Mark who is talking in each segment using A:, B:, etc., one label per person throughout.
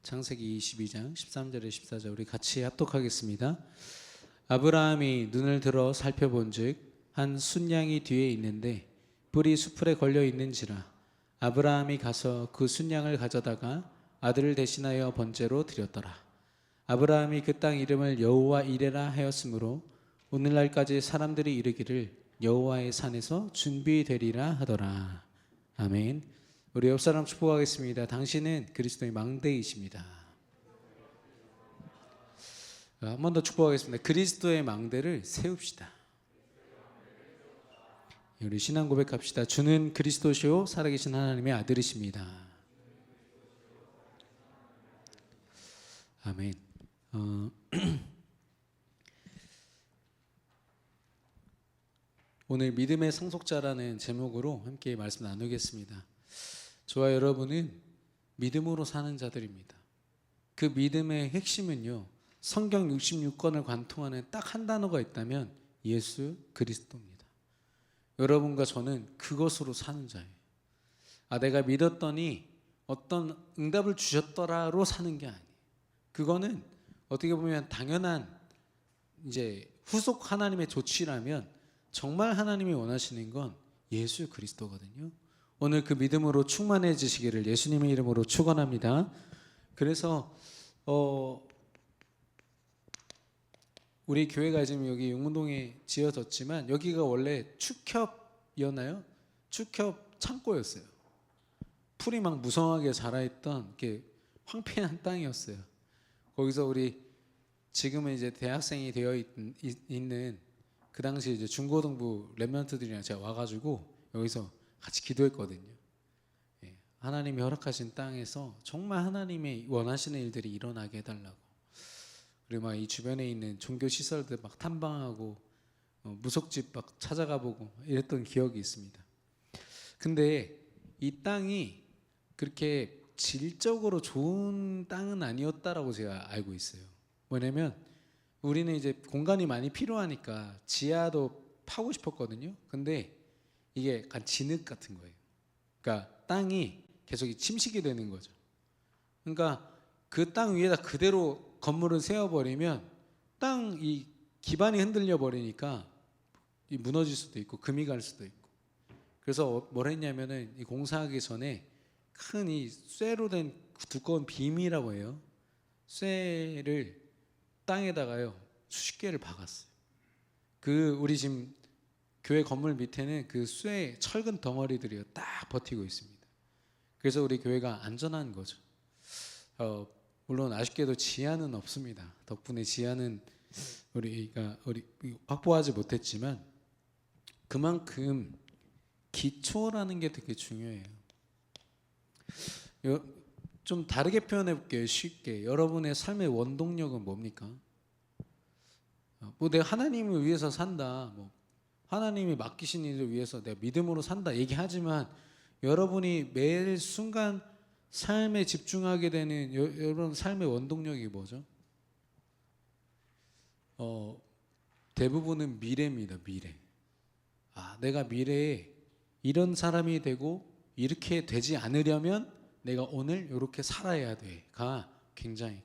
A: 창세기 22장 13절에 14절 우리 같이 합독하겠습니다. 아브라함이 눈을 들어 살펴본즉 한 순양이 뒤에 있는데 뿔이 수풀에 걸려 있는지라 아브라함이 가서 그 순양을 가져다가 아들을 대신하여 번제로 드렸더라. 아브라함이 그 땅 이름을 여호와 이레라 하였으므로 오늘날까지 사람들이 이르기를 여호와의 산에서 준비되리라 하더라. 아멘. 우리 옆사람 축복하겠습니다. 당신은 그리스도의 망대이십니다. 한 번 더 축복하겠습니다. 그리스도의 망대를 세웁시다. 우리 신앙 고백합시다. 주는 그리스도시요 살아계신 하나님의 아들이십니다. 아멘. 오늘 믿음의 상속자라는 제목으로 함께 말씀 나누겠습니다. 저와 여러분은 믿음으로 사는 자들입니다. 그 믿음의 핵심은요, 성경 66권을 관통하는 딱 한 단어가 있다면 예수 그리스도입니다. 여러분과 저는 그것으로 사는 자예요. 내가 믿었더니 어떤 응답을 주셨더라로 사는 게 아니에요. 그거는 어떻게 보면 당연한 이제 후속 하나님의 조치라면 정말 하나님이 원하시는 건 예수 그리스도거든요. 오늘 그 믿음으로 충만해지시기를 예수님의 이름으로 축원합니다. 그래서 우리 교회가 지금 여기 용문동에 지어졌지만 여기가 원래 축협이었나요? 축협 창고였어요. 풀이 막 무성하게 자라있던 이렇게 황폐한 땅이었어요. 거기서 우리 지금은 이제 대학생이 되어 있는 그 당시 이제 중고등부 랩런트들이랑 제가 와가지고 여기서 같이 기도했거든요. 하나님이 허락하신 땅에서 정말 하나님의 원하시는 일들이 일어나게 해달라고. 그리고 막 이 주변에 있는 종교 시설들 막 탐방하고 무속집 막 찾아가 보고 이랬던 기억이 있습니다. 근데 이 땅이 그렇게 질적으로 좋은 땅은 아니었다라고 제가 알고 있어요. 뭐냐면 우리는 이제 공간이 많이 필요하니까 지하도 파고 싶었거든요. 근데 이게 약간 진흙 같은 거예요. 그러니까 땅이 계속 침식이 되는 거죠. 그러니까 그 땅 위에다 그대로 건물을 세워버리면 땅 이 기반이 흔들려 버리니까 무너질 수도 있고 금이 갈 수도 있고. 그래서 뭘 했냐면은 이 공사하기 전에 큰 이 쇠로 된 두꺼운 빔이라고 해요. 쇠를 땅에다가요 수십 개를 박았어요. 그 우리 지금 교회 건물 밑에는 그 쇠 철근 덩어리들이 딱 버티고 있습니다. 그래서 우리 교회가 안전한 거죠. 물론 아쉽게도 지하는 없습니다. 덕분에 지하는 우리가 확보하지 못했지만 그만큼 기초라는 게 되게 중요해요. 좀 다르게 표현해 볼게요. 쉽게. 여러분의 삶의 원동력은 뭡니까? 내가 하나님을 위해서 산다. 하나님이 맡기신 일을 위해서 내가 믿음으로 산다 얘기하지만 여러분이 매일 순간 삶에 집중하게 되는 여러분 삶의 원동력이 뭐죠? 대부분은 미래입니다. 미래. 내가 미래에 이런 사람이 되고 이렇게 되지 않으려면 내가 오늘 이렇게 살아야 돼가 굉장히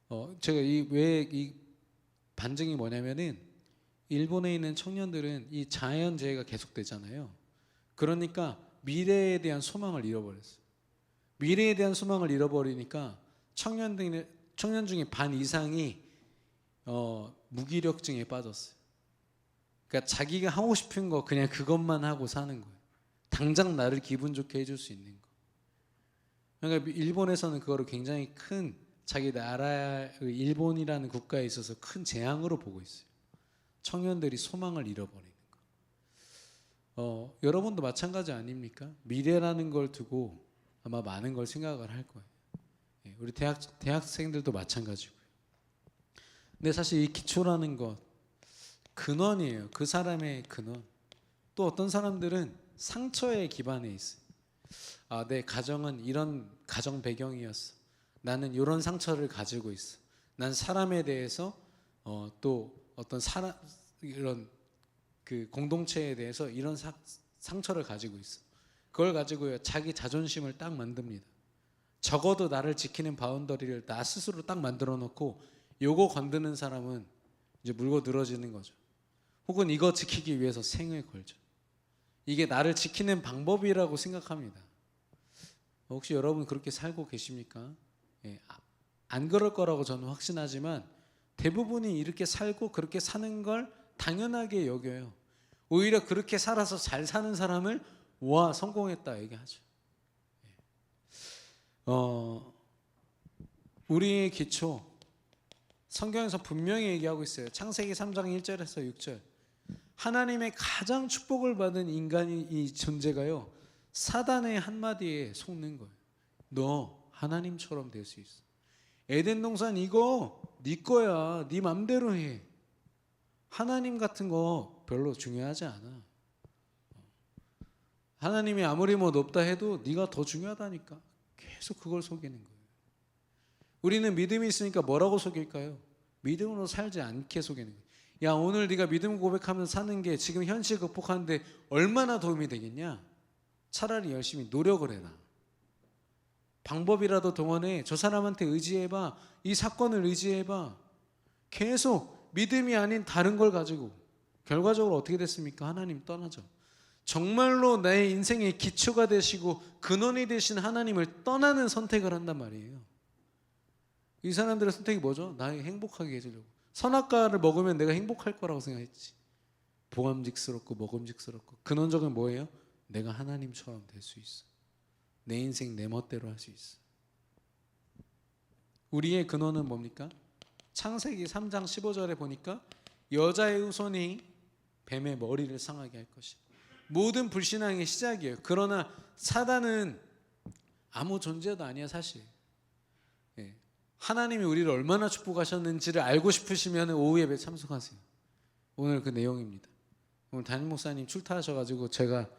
A: 커요. 제가 이 반증이 뭐냐면은 일본에 있는 청년들은 이 자연재해가 계속되잖아요. 그러니까 미래에 대한 소망을 잃어버렸어요. 미래에 대한 소망을 잃어버리니까 청년 중에 반 이상이 무기력증에 빠졌어요. 그러니까 자기가 하고 싶은 거 그냥 그것만 하고 사는 거예요. 당장 나를 기분 좋게 해줄 수 있는 거. 그러니까 일본에서는 그거를 굉장히 큰 자기 나라 일본이라는 국가에 있어서 큰 재앙으로 보고 있어요. 청년들이 소망을 잃어버리는 거. 여러분도 마찬가지 아닙니까? 미래라는 걸 두고 아마 많은 걸 생각을 할 거예요. 우리 대학생들도 마찬가지고요. 근데 사실 이 기초라는 것 근원이에요. 그 사람의 근원. 또 어떤 사람들은 상처에 기반해 있어요. 내 가정은 이런 가정 배경이었어. 나는 이런 상처를 가지고 있어. 난 사람에 대해서 또 어떤 이런 그 공동체에 대해서 이런 상처를 가지고 있어. 그걸 가지고 자기 자존심을 딱 만듭니다. 적어도 나를 지키는 바운더리를 나 스스로 딱 만들어 놓고 요거 건드는 사람은 이제 물고 늘어지는 거죠. 혹은 이거 지키기 위해서 생을 걸죠. 이게 나를 지키는 방법이라고 생각합니다. 혹시 여러분 그렇게 살고 계십니까? 예, 안 그럴 거라고 저는 확신하지만 대부분이 이렇게 살고 그렇게 사는 걸 당연하게 여겨요. 오히려 그렇게 살아서 잘 사는 사람을 와 성공했다 얘기하죠. 우리의 기초 성경에서 분명히 얘기하고 있어요. 창세기 3장 1절에서 6절. 하나님의 가장 축복을 받은 인간이 이 존재가요. 사단의 한마디에 속는 거예요. 너 하나님처럼 될 수 있어. 에덴 동산 이거 네 거야. 네 맘대로 해. 하나님 같은 거 별로 중요하지 않아. 하나님이 아무리 뭐 높다 해도 네가 더 중요하다니까. 계속 그걸 속이는 거예요. 우리는 믿음이 있으니까 뭐라고 속일까요? 믿음으로 살지 않게 속이는 거예요. 야, 오늘 네가 믿음 고백하면서 사는 게 지금 현실 극복하는데 얼마나 도움이 되겠냐? 차라리 열심히 노력을 해라. 방법이라도 동원해. 저 사람한테 의지해봐. 이 사건을 의지해봐. 계속 믿음이 아닌 다른 걸 가지고 결과적으로 어떻게 됐습니까? 하나님 떠나죠. 정말로 나의 인생의 기초가 되시고 근원이 되신 하나님을 떠나는 선택을 한단 말이에요. 이 사람들의 선택이 뭐죠? 나에게 행복하게 해주려고. 선악과를 먹으면 내가 행복할 거라고 생각했지. 보감직스럽고 먹음직스럽고. 근원적인 뭐예요? 내가 하나님처럼 될 수 있어. 내 인생 내 멋대로 할 수 있어. 우리의 근원은 뭡니까? 창세기 3장 15절에 보니까 여자의 후손이 뱀의 머리를 상하게 할 것이야. 모든 불신앙의 시작이에요. 그러나 사단은 아무 존재도 아니야 사실. 하나님이 우리를 얼마나 축복하셨는지를 알고 싶으시면 오후 예배 참석하세요. 오늘 그 내용입니다. 오늘 담임 목사님 출타하셔가지고 제가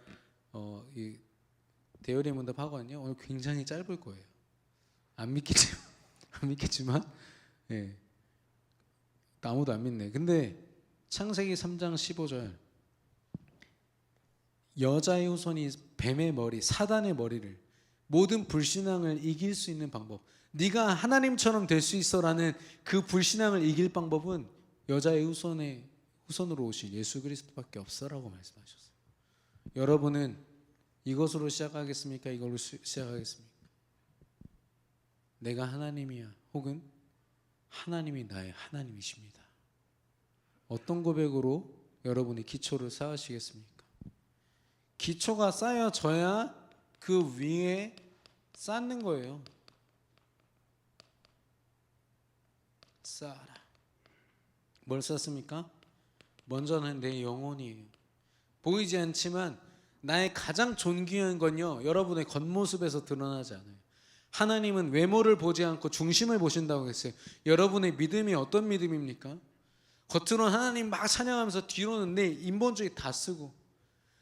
A: 이 대열의 문답 하거든요. 오늘 굉장히 짧을 거예요. 안 믿겠지만, 예. 아무도 안 믿네. 근데 창세기 3장 15절 여자의 후손이 뱀의 머리, 사단의 머리를 모든 불신앙을 이길 수 있는 방법. 네가 하나님처럼 될 수 있어라는 그 불신앙을 이길 방법은 여자의 후손으로 오실 예수 그리스도밖에 없어라고 말씀하셨어요. 여러분은 이것으로 시작하겠습니까? 이걸로 시작하겠습니까? 내가 하나님이야. 혹은 하나님이 나의 하나님이십니다. 어떤 고백으로 여러분이 기초를 쌓으시겠습니까? 기초가 쌓여져야 그 위에 쌓는 거예요. 쌓아라. 뭘 쌓습니까? 먼저는 내 영혼이에요. 보이지 않지만 나의 가장 존귀한 건요, 여러분의 겉모습에서 드러나지 않아요. 하나님은 외모를 보지 않고 중심을 보신다고 했어요. 여러분의 믿음이 어떤 믿음입니까? 겉으로는 하나님 막 찬양하면서 뒤로는 내 인본주의 다 쓰고,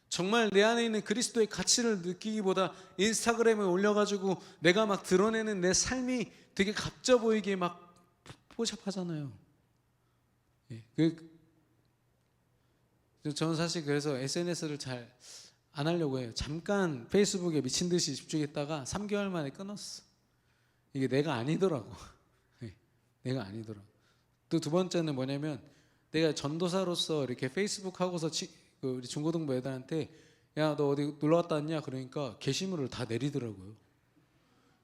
A: 정말 내 안에 있는 그리스도의 가치를 느끼기보다 인스타그램에 올려가지고 내가 막 드러내는 내 삶이 되게 각져 보이게 막 포샵하잖아요. 저는 사실 그래서 SNS를 잘 안 하려고 해요. 잠깐 페이스북에 미친 듯이 집중했다가 3개월 만에 끊었어. 이게 내가 아니더라고. 내가 아니더라고. 또 두 번째는 뭐냐면, 내가 전도사로서 이렇게 페이스북 하고서 우리 중고등부 애들한테 야, 너 어디 놀러 갔다 왔냐? 그러니까 게시물을 다 내리더라고요.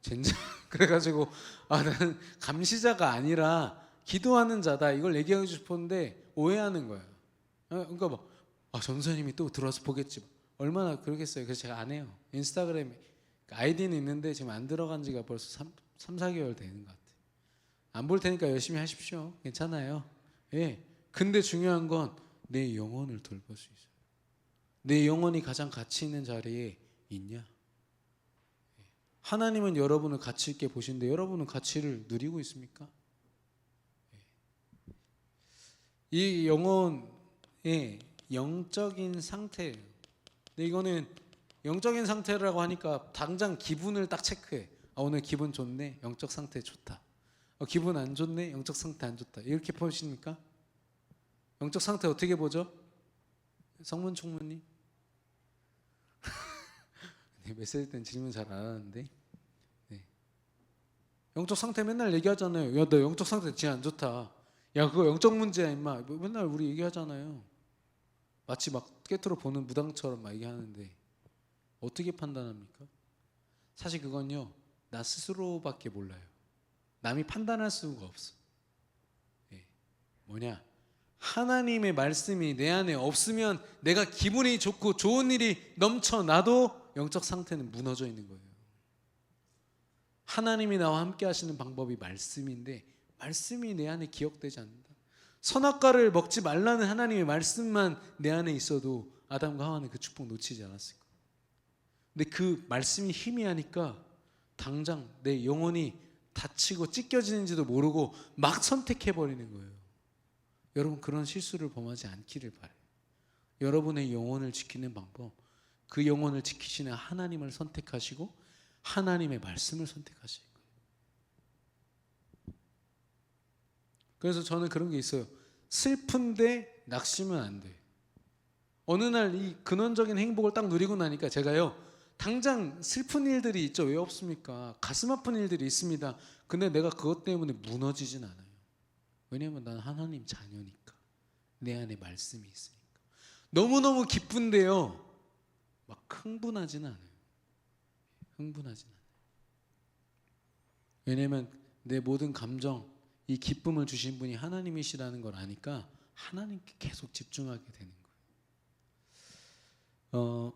A: 젠장. 그래가지고 나는 감시자가 아니라 기도하는 자다, 이걸 얘기하고 싶었는데 오해하는 거야. 그러니까 막 전사님이 또 들어와서 보겠지. 얼마나 그러겠어요. 그래서 제가 안 해요. 인스타그램에 아이디는 있는데 지금 안 들어간 지가 벌써 3, 4개월 되는 것 같아요. 안 볼 테니까 열심히 하십시오. 괜찮아요. 예. 근데 중요한 건 내 영혼을 돌볼 수 있어요. 내 영혼이 가장 가치 있는 자리에 있냐? 하나님은 여러분을 가치 있게 보시는데 여러분은 가치를 누리고 있습니까? 이 영혼의 영적인 상태예요. 근데 이거는 영적인 상태라고 하니까 당장 기분을 딱 체크해. 오늘 기분 좋네. 영적 상태 좋다. 기분 안 좋네. 영적 상태 안 좋다. 이렇게 보십니까? 영적 상태 어떻게 보죠? 성문 총무님? 네, 메시지 때는 질문 잘 안 하는데. 네. 영적 상태 맨날 얘기하잖아요. 야, 너 영적 상태 진짜 안 좋다. 야, 그거 영적 문제야 임마. 맨날 우리 얘기하잖아요. 마치 막 깨트려 보는 무당처럼 막 얘기하는데 어떻게 판단합니까? 사실 그건요, 나 스스로밖에 몰라요. 남이 판단할 수가 없어. 예. 뭐냐? 하나님의 말씀이 내 안에 없으면 내가 기분이 좋고 좋은 일이 넘쳐나도 영적 상태는 무너져 있는 거예요. 하나님이 나와 함께 하시는 방법이 말씀인데 말씀이 내 안에 기억되지 않는다. 선악과를 먹지 말라는 하나님의 말씀만 내 안에 있어도 아담과 하와는 그 축복 놓치지 않았을 거예요. 근데 그 말씀이 희미하니까 당장 내 영혼이 다치고 찢겨지는지도 모르고 막 선택해버리는 거예요. 여러분, 그런 실수를 범하지 않기를 바라요. 여러분의 영혼을 지키는 방법, 그 영혼을 지키시는 하나님을 선택하시고 하나님의 말씀을 선택하시는 거예요. 그래서 저는 그런 게 있어요. 슬픈데 낙심은 안 돼. 어느 날 이 근원적인 행복을 딱 누리고 나니까 제가요, 당장 슬픈 일들이 있죠. 왜 없습니까? 가슴 아픈 일들이 있습니다. 근데 내가 그것 때문에 무너지진 않아요. 왜냐하면 난 하나님 자녀니까. 내 안에 말씀이 있으니까. 너무너무 기쁜데요, 막 흥분하지는 않아요. 흥분하지는 않아요. 왜냐하면 내 모든 감정, 이 기쁨을 주신 분이 하나님이시라는 걸 아니까 하나님께 계속 집중하게 되는 거예요.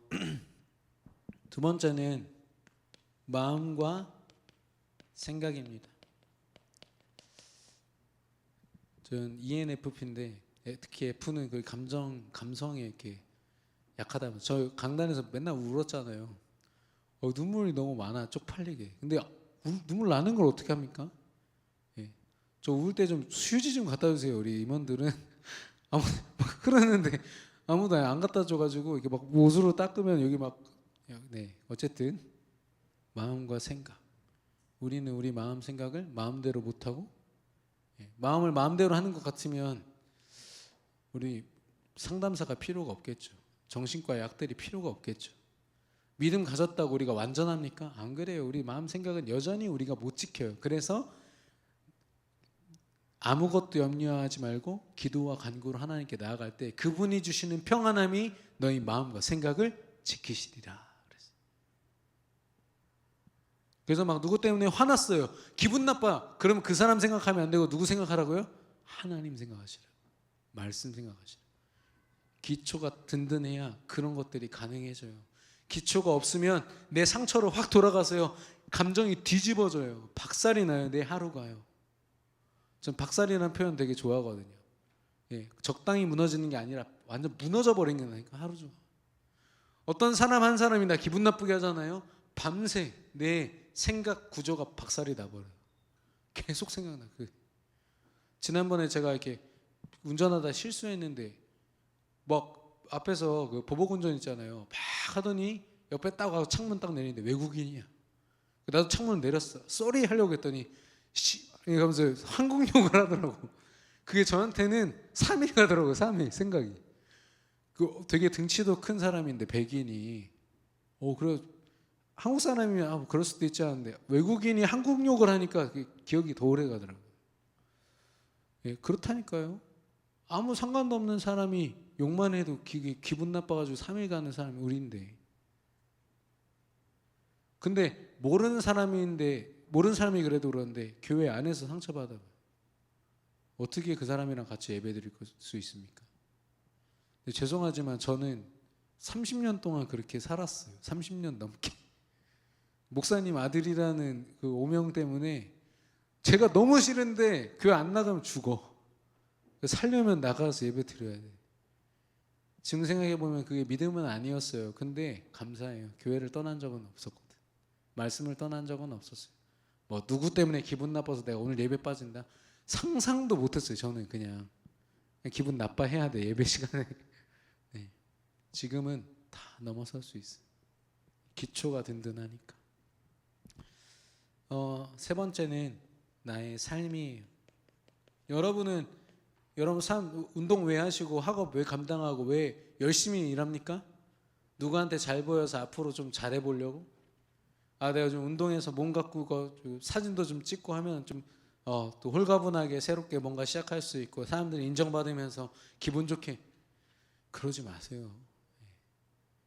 A: 두 번째는 마음과 생각입니다. 저는 ENFP인데 특히 F는 그 감성에 이렇게 약하다 보면 저 강단에서 맨날 울었잖아요. 눈물이 너무 많아, 쪽팔리게. 근데 눈물 나는 걸 어떻게 합니까? 예. 저 울 때 좀 휴지 좀 갖다 주세요. 우리 임원들은 막 흐르는데 아무도 안 갖다 줘가지고 이렇게 막 옷으로 닦으면 여기 막. 네, 어쨌든 마음과 생각. 우리는 우리 마음 생각을 마음대로 못하고, 마음을 마음대로 하는 것 같으면 우리 상담사가 필요가 없겠죠. 정신과 약들이 필요가 없겠죠. 믿음 가졌다고 우리가 완전합니까? 안 그래요. 우리 마음 생각은 여전히 우리가 못 지켜요. 그래서 아무것도 염려하지 말고 기도와 간구로 하나님께 나아갈 때 그분이 주시는 평안함이 너희 마음과 생각을 지키시리라. 그래서 막 누구 때문에 화났어요. 기분 나빠. 그러면 그 사람 생각하면 안 되고 누구 생각하라고요? 하나님 생각하시라고. 말씀 생각하시라고. 기초가 든든해야 그런 것들이 가능해져요. 기초가 없으면 내 상처로 확 돌아가서요, 감정이 뒤집어져요. 박살이 나요. 내 하루가요. 전 박살이라는 표현 되게 좋아하거든요. 예, 적당히 무너지는 게 아니라 완전 무너져 버린 게 나니까 하루 종일. 어떤 사람 한 사람이 나 기분 나쁘게 하잖아요. 밤새 내 생각 구조가 박살이 나버려요. 계속 생각나. 지난번에 제가 이렇게 운전하다 실수했는데 막 앞에서 그 보복 운전 있잖아요. 막 하더니 옆에 딱 와서 창문 딱 내리는데 외국인이야. 나도 창문을 내렸어. 쏘리 하려고 했더니 이러면서 한국 욕을 하더라고. 그게 저한테는 3일 가더라고요. 3일 생각이. 되게 등치도 큰 사람인데 백인이. 그래 한국 사람이면 그럴 수도 있지 않은데 외국인이 한국 욕을 하니까 기억이 더 오래 가더라고요. 예, 그렇다니까요. 아무 상관도 없는 사람이 욕만 해도 기분 나빠가지고 3일 가는 사람이 우리인데. 근데 모르는 사람이 그래도 그런데 교회 안에서 상처받아요. 어떻게 그 사람이랑 같이 예배드릴 수 있습니까? 근데 죄송하지만 저는 30년 동안 그렇게 살았어요. 30년 넘게. 목사님 아들이라는 그 오명 때문에 제가 너무 싫은데 교회 안 나가면 죽어. 살려면 나가서 예배 드려야 돼. 지금 생각해보면 그게 믿음은 아니었어요. 근데 감사해요. 교회를 떠난 적은 없었거든. 말씀을 떠난 적은 없었어요. 뭐 누구 때문에 기분 나빠서 내가 오늘 예배 빠진다? 상상도 못했어요. 저는 그냥 기분 나빠해야 돼, 예배 시간에. 네. 지금은 다 넘어설 수 있어요. 기초가 든든하니까. 세 번째는 나의 삶이에요. 여러분 운동 왜 하시고 학업 왜 감당하고 왜 열심히 일합니까? 누구한테 잘 보여서 앞으로 좀 잘해 보려고? 내가 좀 운동해서 몸 가꾸고 좀 사진도 좀 찍고 하면 좀 또 홀가분하게 새롭게 뭔가 시작할 수 있고 사람들이 인정받으면서 기분 좋게. 그러지 마세요.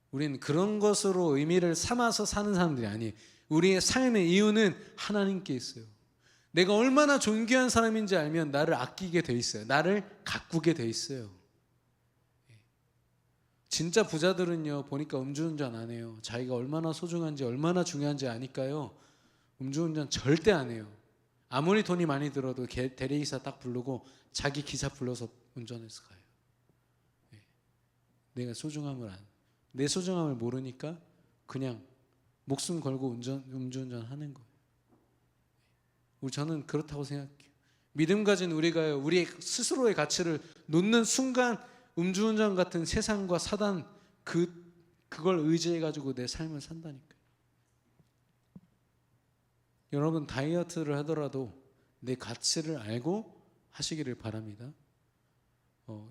A: 우리는 그런 것으로 의미를 삼아서 사는 사람들이 아니에요. 우리의 삶의 이유는 하나님께 있어요. 내가 얼마나 존귀한 사람인지 알면 나를 아끼게 돼 있어요. 나를 가꾸게 돼 있어요. 진짜 부자들은요 보니까 음주운전 안 해요. 자기가 얼마나 소중한지 얼마나 중요한지 아니까요 음주운전 절대 안 해요. 아무리 돈이 많이 들어도 대리기사 딱 부르고 자기 기사 불러서 운전해서 가요. 내가 내 소중함을 모르니까 그냥 목숨 걸고 음주운전 하는 거예요. 저는 그렇다고 생각해요. 믿음 가진 우리가요 우리 스스로의 가치를 놓는 순간 음주운전 같은 세상과 사단 그걸 의지해 가지고 내 삶을 산다니까요. 여러분 다이어트를 하더라도 내 가치를 알고 하시기를 바랍니다.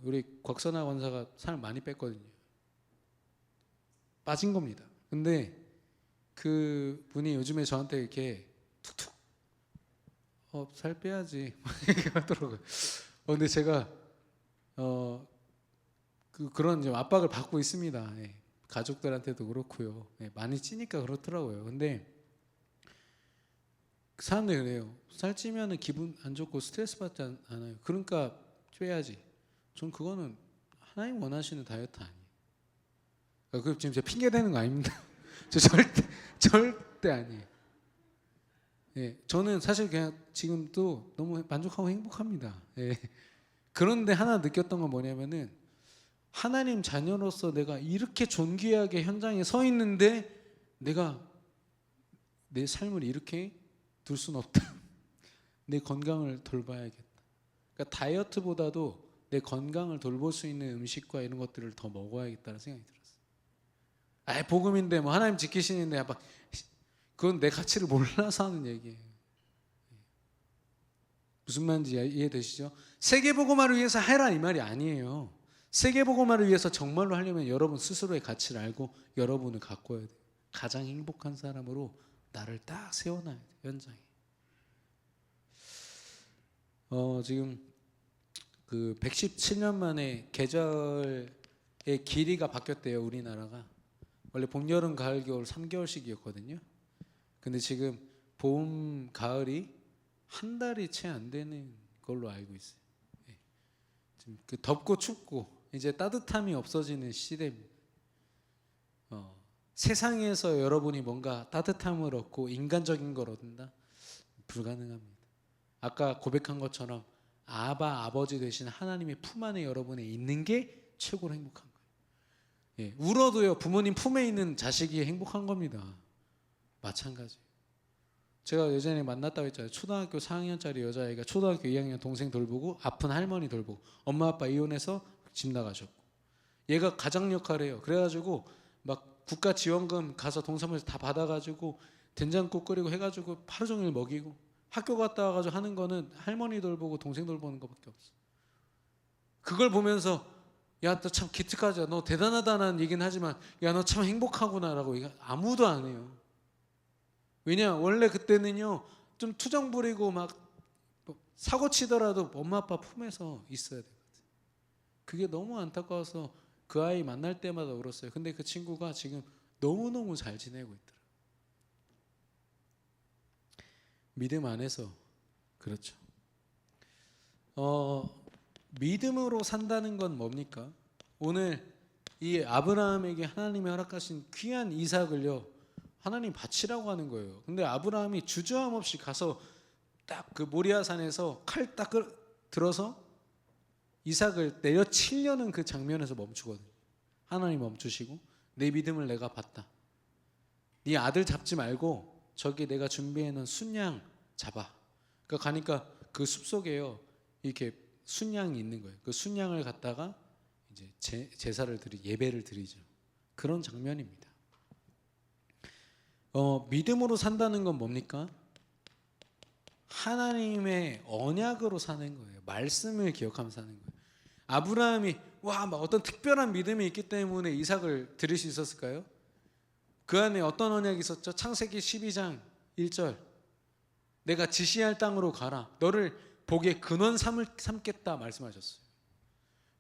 A: 우리 곽선아 원사가 살 많이 뺐거든요. 빠진 겁니다. 근데 그 분이 요즘에 저한테 이렇게 툭툭 살 빼야지 이렇게 하더라고요. 근데 제가 그런 이제 압박을 받고 있습니다. 가족들한테도 그렇고요. 많이 찌니까 그렇더라고요. 근데 사람들이 그래요. 살찌면은 기분 안 좋고 스트레스 받지 않아요. 그러니까 빼야지. 전 그거는 하나님 원하시는 다이어트 아니에요. 그 지금 제가 핑계 대는 거 아닙니다. 저 절대 아니에요. 저는 사실 그냥 지금도 너무 만족하고 행복합니다. 그런데 하나 느꼈던 건 뭐냐면은 하나님 자녀로서 내가 이렇게 존귀하게 현장에 서 있는데 내가 내 삶을 이렇게 둘 수는 없다. 내 건강을 돌봐야겠다. 그러니까 다이어트보다도 내 건강을 돌볼 수 있는 음식과 이런 것들을 더 먹어야겠다는 생각이 들었어요. 복음인데 뭐 하나님 지키시는데 그건 내 가치를 몰라서 하는 얘기예요. 무슨 말인지 이해되시죠? 세계복음화를 위해서 해라 이 말이 아니에요. 세계복음화를 위해서 정말로 하려면 여러분 스스로의 가치를 알고 여러분을 가꿔야 돼요. 가장 행복한 사람으로 나를 딱 세워놔야 돼요. 현장에. 지금 그 117년 만에 계절의 길이가 바뀌었대요. 우리나라가 원래 봄, 여름, 가을, 겨울 3개월씩이었거든요. 근데 지금 봄, 가을이 한 달이 채 안 되는 걸로 알고 있어요. 지금 그 덥고 춥고 이제 따뜻함이 없어지는 시대입니다. 세상에서 여러분이 뭔가 따뜻함을 얻고 인간적인 걸 얻는다? 불가능합니다. 아까 고백한 것처럼 아버지 되신 하나님의 품 안에 여러분이 있는 게 최고로 행복한 거예요. 울어도요 부모님 품에 있는 자식이 행복한 겁니다. 마찬가지. 제가 예전에 만났다고 했잖아요. 초등학교 4학년짜리 여자아이가 초등학교 2학년 동생 돌보고 아픈 할머니 돌보고 엄마 아빠 이혼해서 집 나가셨고 얘가 가장 역할을 해요. 그래가지고 막 국가 지원금 가서 동사무소 다 받아가지고 된장국 끓이고 해가지고 하루 종일 먹이고 학교 갔다 와가지고 하는 거는 할머니 돌보고 동생 돌보는 것밖에 없어. 그걸 보면서 야, 너 참 기특하자. 너 대단하다는 얘기는 하지만 야, 너 참 행복하구나라고 아무도 안 해요. 왜냐? 원래 그때는요 좀 투정 부리고 막 사고 치더라도 엄마 아빠 품에서 있어야 돼요. 그게 너무 안타까워서 그 아이 만날 때마다 울었어요. 근데 그 친구가 지금 너무너무 잘 지내고 있더라고요. 믿음 안에서 그렇죠. 믿음으로 산다는 건 뭡니까? 오늘 이 아브라함에게 하나님이 허락하신 귀한 이삭을요 하나님 바치라고 하는 거예요. 근데 아브라함이 주저함 없이 가서 딱 그 모리아산에서 칼 딱 들어서 이삭을 내려치려는 그 장면에서 멈추거든요. 하나님 멈추시고 내 믿음을 내가 봤다. 네 아들 잡지 말고 저기 내가 준비해 놓은 순양 잡아. 그러니까 가니까 그 숲속에요 이렇게 순양이 있는 거예요. 그 순양을 갖다가 이제 제사를 예배를 드리죠. 그런 장면입니다. 믿음으로 산다는 건 뭡니까? 하나님의 언약으로 사는 거예요. 말씀을 기억하면서 사는 거예요. 아브라함이 막 어떤 특별한 믿음이 있기 때문에 이삭을 드릴 수 있었을까요? 그 안에 어떤 언약이 있었죠? 창세기 12장 1절. 내가 지시할 땅으로 가라. 너를 복의 근원 삼겠다 말씀하셨어요.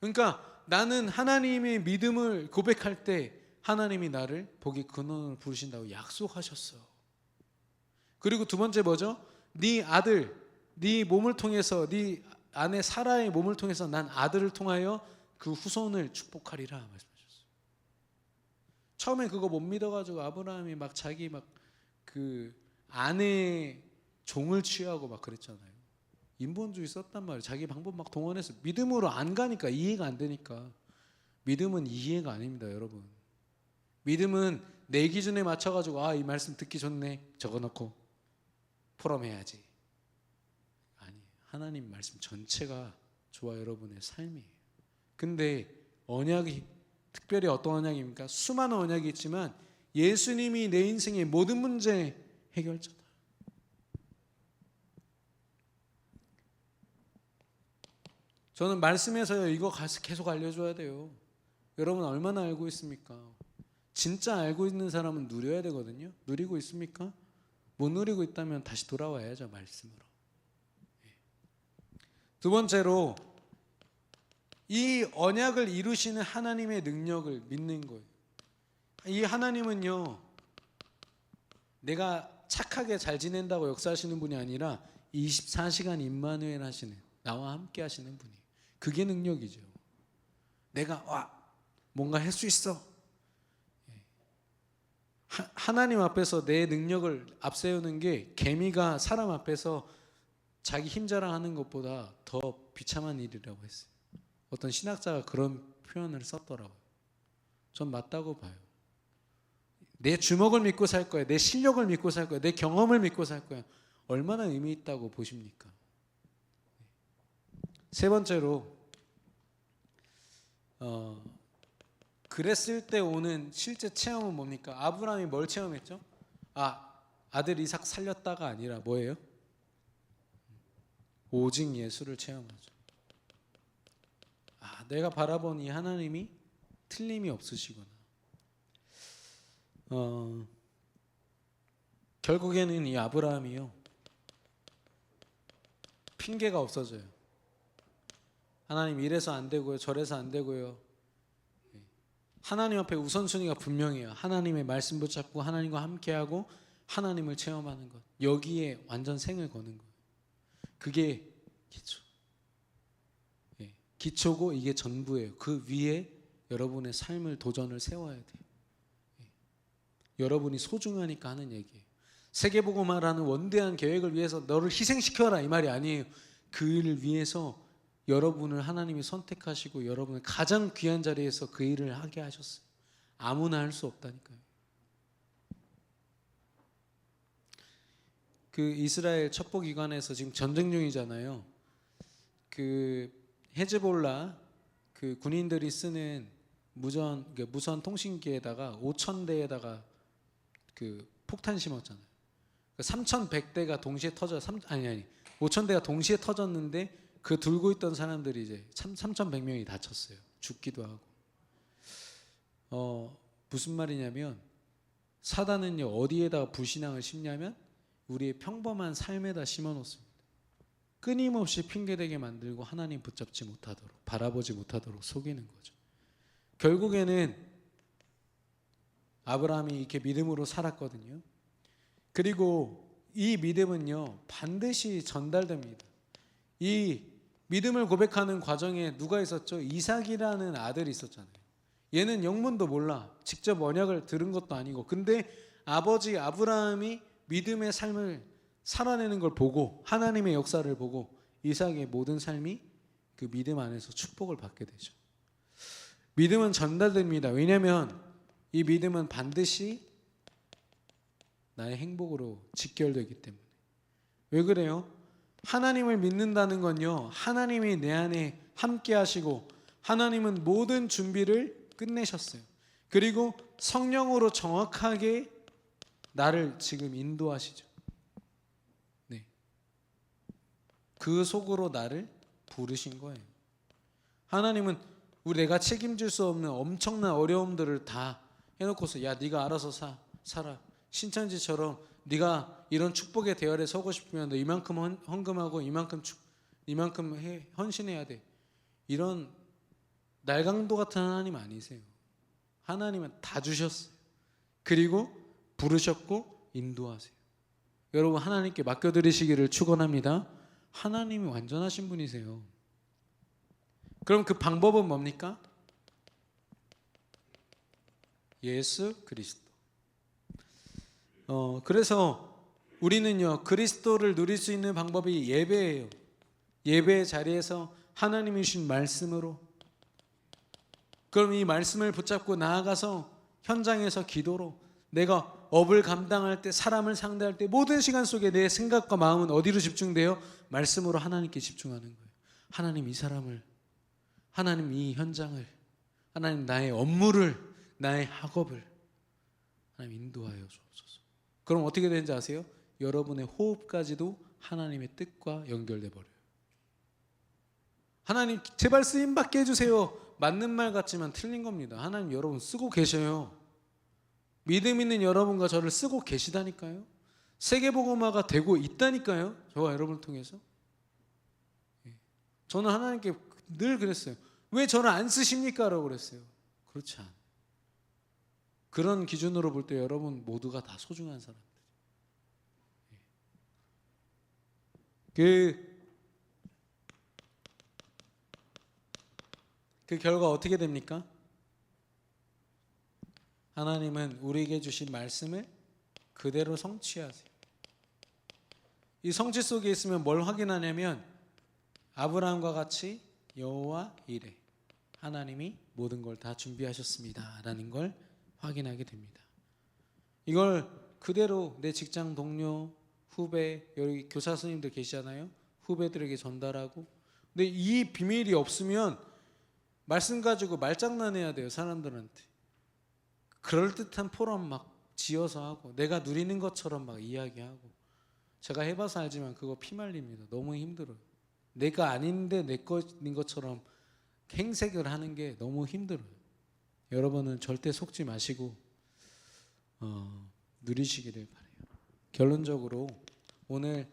A: 그러니까 나는 하나님의 믿음을 고백할 때 하나님이 나를 복의 근원으로 부르신다고 약속하셨어. 그리고 두 번째 뭐죠? 네 아들, 네 몸을 통해서, 네 아내 사라의 몸을 통해서 난 아들을 통하여 그 후손을 축복하리라 말씀하셨어요. 처음에 그거 못 믿어가지고 아브라함이 막 자기 막 그 아내 종을 취하고 막 그랬잖아요. 인본주의 썼단 말이에요. 자기 방법 막 동원해서. 믿음으로 안 가니까, 이해가 안 되니까. 믿음은 이해가 아닙니다, 여러분. 믿음은 내 기준에 맞춰가지고 이 말씀 듣기 좋네 적어놓고 포럼해야지. 아니, 하나님 말씀 전체가 저와 여러분의 삶이에요. 근데 언약이 특별히 어떤 언약입니까? 수많은 언약이 있지만 예수님이 내 인생의 모든 문제 해결자다. 저는 말씀에서 이거 계속 알려줘야 돼요. 여러분 얼마나 알고 있습니까? 진짜 알고 있는 사람은 누려야 되거든요. 누리고 있습니까? 못 누리고 있다면 다시 돌아와야죠, 말씀으로. 두 번째로 이 언약을 이루시는 하나님의 능력을 믿는 거예요. 이 하나님은요, 내가 착하게 잘 지낸다고 역사하시는 분이 아니라 24시간 임마누엘 하시는, 나와 함께 하시는 분이에요. 그게 능력이죠. 내가 뭔가 할 수 있어. 하나님 앞에서 내 능력을 앞세우는 게 개미가 사람 앞에서 자기 힘 자랑하는 것보다 더 비참한 일이라고 했어요. 어떤 신학자가 그런 표현을 썼더라고요. 전 맞다고 봐요. 내 주먹을 믿고 살 거야. 내 실력을 믿고 살 거야. 내 경험을 믿고 살 거야. 얼마나 의미 있다고 보십니까? 세 번째로 그랬을 때 오는 실제 체험은 뭡니까? 아브라함이 뭘 체험했죠? 아들 이삭 살렸다가 아니라 뭐예요? 오직 예수를 체험하죠. 내가 바라본 이 하나님이 틀림이 없으시구나. 결국에는 이 아브라함이요, 핑계가 없어져요. 하나님 이래서 안 되고요, 저래서 안 되고요. 하나님 앞에 우선순위가 분명해요. 하나님의 말씀 붙잡고 하나님과 함께하고 하나님을 체험하는 것, 여기에 완전 생을 거는 거예요. 그게 기초. 기초고 이게 전부예요. 그 위에 여러분의 삶을, 도전을 세워야 돼요. 여러분이 소중하니까 하는 얘기예요. 세계복음화라는 원대한 계획을 위해서 너를 희생시켜라 이 말이 아니에요. 그 일을 위해서 여러분을 하나님이 선택하시고 여러분을 가장 귀한 자리에서 그 일을 하게 하셨어요. 아무나 할 수 없다니까요. 그 이스라엘 첩보기관에서 지금 전쟁 중이잖아요. 그 헤즈볼라 그 군인들이 쓰는 무선 통신기에다가 5,000대에다가 그 폭탄 심었잖아요. 3,100대가 동시에 5,000대가 동시에 터졌는데 그 들고 있던 사람들이 이제 3,100명이 다쳤어요. 죽기도 하고. 무슨 말이냐면 사단은요, 어디에다가 불신앙을 심냐면 우리의 평범한 삶에다 심어 놓습니다. 끊임없이 핑계대게 만들고 하나님 붙잡지 못하도록, 바라보지 못하도록 속이는 거죠. 결국에는 아브라함이 이렇게 믿음으로 살았거든요. 그리고 이 믿음은요, 반드시 전달됩니다. 이 믿음을 고백하는 과정에 누가 있었죠? 이삭이라는 아들이 있었잖아요. 얘는 영문도 몰라. 직접 언약을 들은 것도 아니고. 근데 아버지 아브라함이 믿음의 삶을 살아내는 걸 보고, 하나님의 역사를 보고 이삭의 모든 삶이 그 믿음 안에서 축복을 받게 되죠. 믿음은 전달됩니다. 왜냐하면 이 믿음은 반드시 나의 행복으로 직결되기 때문에. 왜 그래요? 하나님을 믿는다는 건요, 하나님이 내 안에 함께 하시고 하나님은 모든 준비를 끝내셨어요. 그리고 성령으로 정확하게 나를 지금 인도하시죠. 네. 그 속으로 나를 부르신 거예요. 하나님은 내가 책임질 수 없는 엄청난 어려움들을 다 해놓고서 야, 네가 알아서 사. 살아. 신천지처럼 네가 이런 축복의 대열에 서고 싶으면 너 이만큼 헌금하고 이만큼 헌신해야 돼. 이런 날강도 같은 하나님 아니세요. 하나님은 다 주셨어요. 그리고 부르셨고 인도하세요. 여러분 하나님께 맡겨드리시기를 축원합니다. 하나님이 완전하신 분이세요. 그럼 그 방법은 뭡니까? 예수 그리스도. 그래서 우리는요 그리스도를 누릴 수 있는 방법이 예배예요. 예배의 자리에서 하나님이 주신 말씀으로, 그럼 이 말씀을 붙잡고 나아가서 현장에서 기도로, 내가 업을 감당할 때, 사람을 상대할 때, 모든 시간 속에 내 생각과 마음은 어디로 집중돼요? 말씀으로 하나님께 집중하는 거예요. 하나님 이 사람을, 하나님 이 현장을, 하나님 나의 업무를, 나의 학업을 하나님 인도하여 주옵소서. 그럼 어떻게 되는지 아세요? 여러분의 호흡까지도 하나님의 뜻과 연결돼 버려요. 하나님 제발 쓰임 받게 해주세요. 맞는 말 같지만 틀린 겁니다. 하나님 여러분 쓰고 계셔요. 믿음 있는 여러분과 저를 쓰고 계시다니까요. 세계복음화가 되고 있다니까요. 저와 여러분을 통해서. 저는 하나님께 늘 그랬어요. 왜 저를 안 쓰십니까? 라고 그랬어요. 그렇지 않아요. 그런 기준으로 볼 때 여러분 모두가 다 소중한 사람들. 그 결과 어떻게 됩니까? 하나님은 우리에게 주신 말씀을 그대로 성취하세요. 이 성취 속에 있으면 뭘 확인하냐면 아브라함과 같이 여호와 이레, 하나님이 모든 걸 다 준비하셨습니다 라는 걸 확인하게 됩니다. 이걸 그대로 내 직장 동료, 후배, 여기 교사 선생님들 계시잖아요. 후배들에게 전달하고. 근데 이 비밀이 없으면 말씀 가지고 말장난해야 돼요. 사람들한테. 그럴듯한 포럼 막 지어서 하고 내가 누리는 것처럼 막 이야기하고. 제가 해봐서 알지만 그거 피말립니다. 너무 힘들어요. 내가 아닌데 내 것인 것처럼 행색을 하는 게 너무 힘들어요. 여러분은 절대 속지 마시고 누리시기를 바라요. 결론적으로 오늘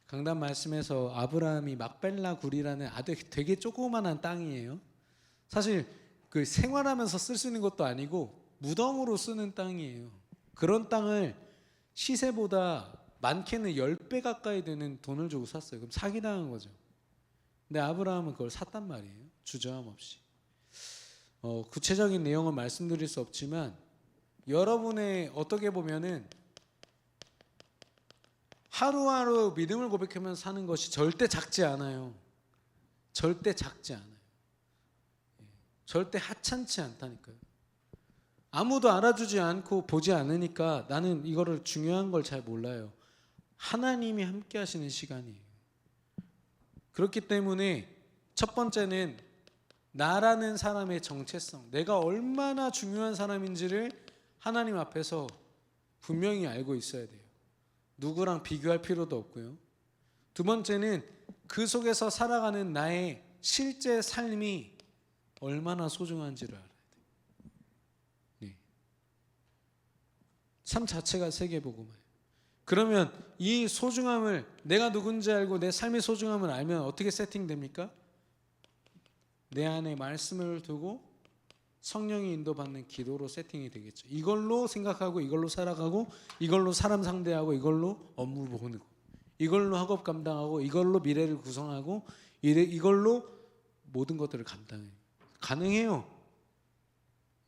A: 강단 말씀에서 아브라함이 막벨라 굴이라는 아주 되게 조그만한 땅이에요. 사실 그 생활하면서 쓸 수 있는 것도 아니고 무덤으로 쓰는 땅이에요. 그런 땅을 시세보다 많게는 10배 가까이 되는 돈을 주고 샀어요. 그럼 사기당한 거죠. 근데 아브라함은 그걸 샀단 말이에요. 주저함 없이. 구체적인 내용은 말씀드릴 수 없지만 여러분의 어떻게 보면은 하루하루 믿음을 고백하면서 사는 것이 절대 작지 않아요. 절대 작지 않아요. 절대 하찮지 않다니까요. 아무도 알아주지 않고 보지 않으니까 나는 이거를 중요한 걸 잘 몰라요. 하나님이 함께 하시는 시간이에요. 그렇기 때문에 첫 번째는 나라는 사람의 정체성, 내가 얼마나 중요한 사람인지를 하나님 앞에서 분명히 알고 있어야 돼요. 누구랑 비교할 필요도 없고요. 두 번째는 그 속에서 살아가는 나의 실제 삶이 얼마나 소중한지를 알아야 돼요. 네. 삶 자체가 세계복음화예요. 그러면 이 소중함을, 내가 누군지 알고 내 삶의 소중함을 알면 어떻게 세팅됩니까? 내 안에 말씀을 두고 성령이 인도받는 기도로 세팅이 되겠죠. 이걸로 생각하고 이걸로 살아가고 이걸로 사람 상대하고 이걸로 업무 보는 거, 이걸로 학업 감당하고 이걸로 미래를 구성하고 이걸로 모든 것들을 감당해요. 가능해요.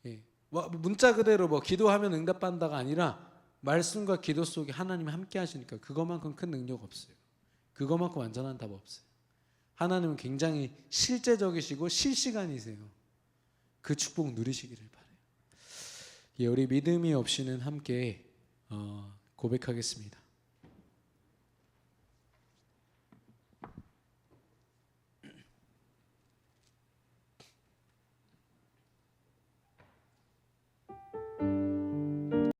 A: 예. 문자 그대로 뭐 기도하면 응답받는다가 아니라 말씀과 기도 속에 하나님이 함께 하시니까 그것만큼 큰 능력 없어요. 그것만큼 완전한 답 없어요. 하나님은 굉장히 실제적이시고 실시간이세요. 그 축복 누리시기를 바라요. 예, 우리 믿음이 없이는 함께 고백하겠습니다.